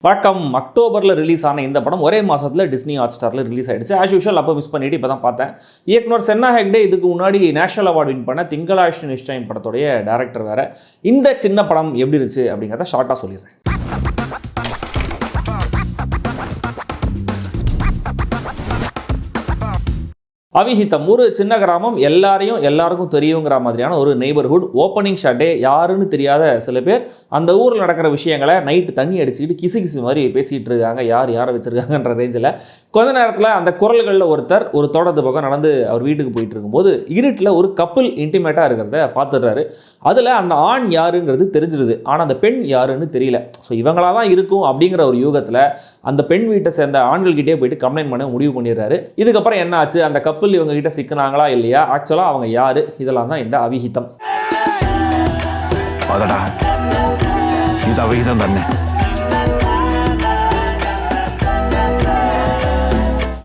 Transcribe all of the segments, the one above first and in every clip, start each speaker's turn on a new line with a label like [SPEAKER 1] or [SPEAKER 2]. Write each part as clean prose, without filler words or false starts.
[SPEAKER 1] வழக்கம் அக்டோபரில் ரிலீஸ் ஆன இந்த படம் ஒரே மாதத்தில் டிஸ்னி ஹாட்ஸ்டாரில் ரிலீஸ் ஆகிடுச்சு. ஆஸ் யூஷுவல் அப்போ மிஸ் பண்ணிட்டு இப்போ தான் பார்த்தேன். இயக்குனர் சென்னா ஹெக்டே இதுக்கு முன்னாடி நேஷனல் அவார்டு வின் பண்ண திங்களாஷ்ட நிஷ்டயம் படத்துடைய டேரக்டர் வேறு. இந்த சின்ன படம் எப்படி இருந்துச்சு அப்படிங்கிறத ஷார்ட்டாக சொல்லிடுறேன். அவிஹிதம் ஒரு சின்ன கிராமம், எல்லாருக்கும் தெரியுங்கிற மாதிரியான ஒரு நெய்பர்ஹுட். ஓப்பனிங் ஷாட்டே யாருன்னு தெரியாத சில பேர் அந்த ஊரில் நடக்கிற விஷயங்களை நைட்டு தண்ணி அடிச்சுக்கிட்டு கிசு மாதிரி பேசிகிட்டு இருக்காங்க. யாரை வச்சுருக்காங்கன்ற ரேஞ்சில் கொஞ்ச நேரத்தில் அந்த குரல்களில் ஒருத்தர் ஒரு தோட்டத்து பக்கம் நடந்து அவர் வீட்டுக்கு போயிட்டு இருக்கும்போது இருட்டில் ஒரு கப்பிள் இன்டிமேட்டாக இருக்கிறத பார்த்துடுறாரு. அதில் அந்த ஆண் யாருங்கிறது தெரிஞ்சிருது, ஆனால் அந்த பெண் யாருன்னு தெரியல. ஸோ இவங்களாக தான் இருக்கும் அப்படிங்கிற ஒரு யூகத்தில் அந்த பெண் வீட்டை சேர்ந்த ஆண்கள்கிட்டே போயிட்டு கம்ப்ளைண்ட் பண்ண முடிவு பண்ணிடுறாரு. இதுக்கப்புறம் என்ன ஆச்சு, அந்த கப்பிள் இவங்க கிட்ட சிக்கினாங்களா இல்லையா, ஆக்சுவலா அவங்க யாரு, இதெல்லாம் தான் இந்த அவிஹிதம்.
[SPEAKER 2] இது அவிஹிதம் தானே.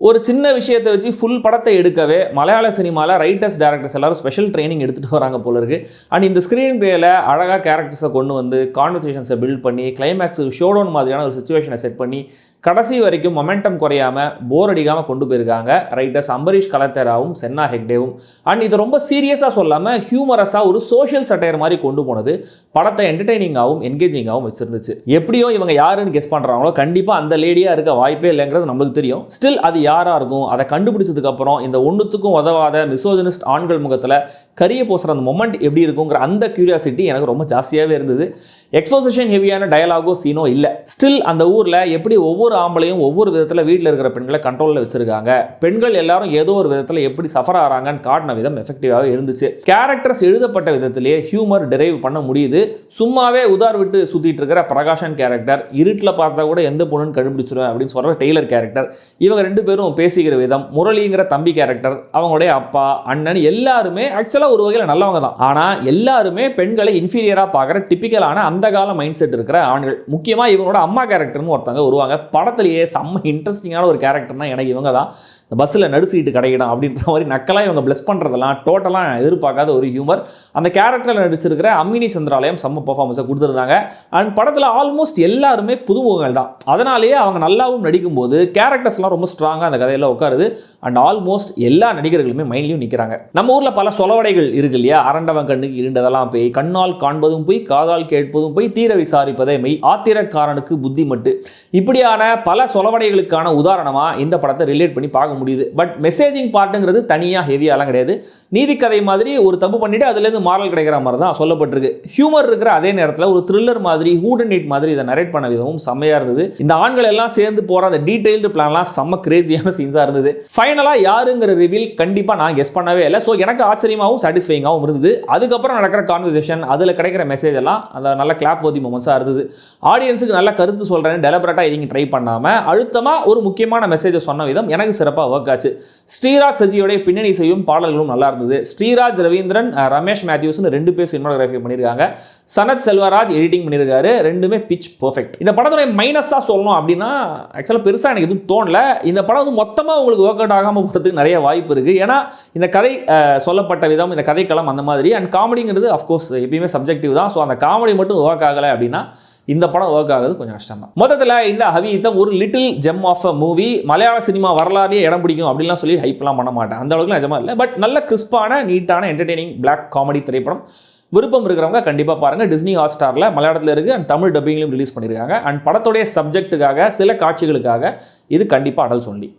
[SPEAKER 1] ஒரு சின்ன விஷயத்தை வச்சு ஃபுல் படத்தை எடுக்கவே மலையாள சினிமாவில் ரைட்டர்ஸ் டேரக்டர்ஸ் எல்லாரும் ஸ்பெஷல் ட்ரைனிங் எடுத்துகிட்டு வராங்க போல இருக்குது. அண்ட் இந்த ஸ்க்ரீன் பிளேயில் அழகாக கேரக்டர்ஸை கொண்டு வந்து கான்வர்சேஷன்ஸை பில்ட் பண்ணி கிளைமேக்ஸுக்கு ஷோடவுன் மாதிரியான ஒரு சுச்சுவேஷனை செட் பண்ணி கடைசி வரைக்கும் மொமெண்டம் குறையாமல் போர் அடிக்காமல் கொண்டு போயிருக்காங்க ரைட்டர்ஸ் அம்பரீஷ் கலத்தேராவும் சென்னா ஹெக்டேவும். அண்ட் இது ரொம்ப சீரியஸாக சொல்லாமல் ஹியூமரஸாக ஒரு சோஷியல் சட்டையர் மாதிரி கொண்டு போனது படத்தை என்டர்டெய்னிங்காகவும் என்கேஜிங்காகவும் வச்சிருந்துச்சு. எப்படியோ இவங்க யாருன்னு கெஸ் பண்ணுறாங்களோ கண்டிப்பாக அந்த லேடியாக இருக்க வாய்ப்பே இல்லைங்கிறது நம்மளுக்கு தெரியும். ஸ்டில் அது யாராக இருக்கும், அதை கண்டுபிடிச்சதுக்கப்புறம் இந்த ஒன்றுத்துக்கும் உதவாத மிசோஜனிஸ்ட் ஆண்கள் முகத்தில் கரிய போசுகிற அந்த மொமெண்ட் எப்படி இருக்குங்கிற அந்த கியூரியாசிட்டி எனக்கு ரொம்ப ஜாஸ்தியாகவே இருந்தது. எக்ஸ்போசிஷன் ஹெவியான டயலாகோ சீனோ இல்லை. ஸ்டில் அந்த ஊரில் எப்படி ஒவ்வொரு ஆம்பளையும் ஒவ்வொரு விதத்தில் வீட்டில் இருக்கிற பெண்களை கண்ட்ரோலில் வச்சுருக்காங்க, பெண்கள் எல்லாரும் ஏதோ ஒரு விதத்தில் எப்படி சஃபர் ஆகிறாங்கன்னு காட்டின விதம் எஃபெக்டிவாகவே இருந்துச்சு. கேரக்டர்ஸ் எழுதப்பட்ட விதத்திலேயே ஹியூமர் டிரைவ் பண்ண முடியுது. சும்மாவே உதார் விட்டு சுற்றிட்டு இருக்கிற பிரகாஷன் கேரக்டர், இருட்டில் பார்த்தா கூட எந்த பொண்ணுன்னு கண்டுபிடிச்சிருவேன் அப்படின்னு சொல்கிற டெய்லர் கேரக்டர், இவங்க ரெண்டு பேரும் பேசிக்கிற விதம், முரளிங்கிற தம்பி கேரக்டர், அவங்களுடைய அப்பா அண்ணன் எல்லாருமே ஆக்சுவலாக ஒரு வகையில் நல்லவங்க தான். ஆனால் எல்லாருமே பெண்களை இன்ஃபீரியராக பார்க்குற டிப்பிக்கலான அந்த கால மைண்ட் செட் இருக்கிற ஆண்கள். முக்கியமாக இவங்களோட அம்மா கேரக்டர்னு ஒருத்தவங்க வருவாங்க. படத்திலேயே செம்ம இன்ட்ரெஸ்டிங்கான ஒரு கேரக்டர்னா எனக்கு இவங்க தான். இந்த பஸ்ஸில் நடுசீட்டு கிடைக்கணும் அப்படின்ற மாதிரி நக்கலாக இவங்க பிளஸ் பண்ணுறதெல்லாம் டோட்டலாக எதிர்பார்க்காத ஒரு ஹியூமர். அந்த கேரக்டரில் நடிச்சிருக்கிற அம்மினி சந்திராலயம் செம்ம பர்ஃபார்மன்ஸை கொடுத்துருந்தாங்க. அண்ட் படத்தில் ஆல்மோஸ்ட் எல்லாருமே புதுமுகங்கள் தான். அதனாலேயே அவங்க நல்லாவும் நடிக்கும்போது கேரக்டர்ஸ்லாம் ரொம்ப ஸ்ட்ராங்காக அந்த கதையில் உட்காருது. அண்ட் ஆல்மோஸ்ட் எல்லா நடிகர்களுமே மைண்ட்லையும் நிற்கிறாங்க. நம்ம ஊரில் பல சொலவடைகள் இருக்கு இல்லையா, அரண்டவன் கண்ணுக்கு இருண்டதெல்லாம் போய், கண்ணால் காண்பதும் போய், காதால் கேட்பதும் போய், தீர விசாரிப்பதே மெய், ஆத்திரக்காரனுக்கு புத்தி மட்டு, இப்படியான பல சொலவடைகளுக்கான உதாரணமாக இந்த படத்தை ரிலேட் பண்ணி பார்க்க முடியுது. பட் மெசேஜிங் பார்ட்டுங்கிறது தனியாக ஹெவியாலாம் கிடையாது. நீதி கதை மாதிரி ஒரு தப்பு பண்ணிட்டு அதுலேருந்து மாரல் கிடைக்கிற மாதிரி தான் சொல்லப்பட்டிருக்கு. ஹியூமர் இருக்கிற அதே நேரத்தில் ஒரு த்ரில்லர் மாதிரி ஹூட் நீட் மாதிரி இதை நரேட் பண்ண விதமும் செம்மையாக இருந்தது. இந்த ஆண்கள் எல்லாம் சேர்ந்து போகிற அந்த டீடைல்டு பிளான்லாம் செம்ம கிரேசியான சீன்ஸாக இருந்தது. ஃபைனலாக யாருங்கிற ரிவீல் கண்டிப்பாக நான் கெஸ் பண்ணவே இல்லை. ஸோ எனக்கு ஆச்சரியமாகவும் சாட்டிஸ்ஃபைங்காகவும் இருந்தது. அதுக்கப்புறம் நடக்கிற கான்வர்சேஷன், அதில் கிடைக்கிற மெசேஜ் எல்லாம் அந்த நல்ல கிளாப் ஓதி மொமெண்ட்ஸாக இருந்தது. ஆடியன்ஸுக்கு நல்ல கருத்து சொல்கிறேன்னு டெலிபரேட்டாக எதுவும் ட்ரை பண்ணாமல் அழுத்தமாக ஒரு முக்கியமான மெசேஜை சொன்ன விதம் எனக்கு சிறப்பாக ஒர்க் ஆச்சு. ஸ்ரீராஜ் சஜியோடைய பின்னணி இசையும் பாடல்களும் நல்லா இருந்தது. ஸ்ரீராஜ் ரவீந்திரன், ரமேஷ் மேத்யூஸ்னு ரெண்டு பேர் சினிமாட்டோகிராஃபி பண்ணியிருக்காங்க. சனத் செல்வராஜ் எடிட்டிங் பண்ணியிருக்காரு. ரெண்டுமே பிச் பர்ஃபெக்ட். இந்த படத்துடைய மைனஸாக சொல்லணும் அப்படின்னா ஆக்சுவலாக பெருசாக எனக்கு எதுவும் தோணல. இந்த படம் வந்து மொத்தமாக உங்களுக்கு ஒர்க் அவுட் ஆகாமல் போகிறதுக்கு நிறைய வாய்ப்பு இருக்குது. ஏன்னா இந்த கதை சொல்லப்பட்ட விதம், இந்த கதைக்களம் அந்த மாதிரி. அண்ட் காமெடிங்கிறது அஃப்கோர்ஸ் எப்பயுமே சப்ஜெக்டிவ் தான். ஸோ அந்த காமெடி மட்டும் ஒர்க் ஆகலை அப்படின்னா இந்த படம் ஒர்க் ஆகுது கொஞ்சம் கஷ்டம் தான். மொத்தத்தில் இந்த அவிஹிதம் ஒரு little gem of a movie. மலையாள சினிமா வரலாறையே இடம் பிடிக்கும் அப்படின்லாம் சொல்லி ஹைப்லாம் பண்ண மாட்டேன், அந்த அளவுக்கு நிஜமா இல்லை. பட் நல்ல கிறிஸ்பான நீட்டான என்டர்டெய்னிங் பிளாக் காமெடி திரைப்படம். விருப்பம் இருக்கிறவங்க கண்டிப்பாக பாருங்கள். டிஸ்னி ஹாட்ஸ்டாரில் மலையாளத்தில் இருக்குது அண்ட் தமிழ் டப்பிங்லையும் ரிலீஸ் பண்ணியிருக்காங்க. அண்ட் படத்துடைய சப்ஜெக்ட்டுக்காக சில காட்சிகளுக்காக இது கண்டிப்பாக அடல்ஸ் ஒன்லி.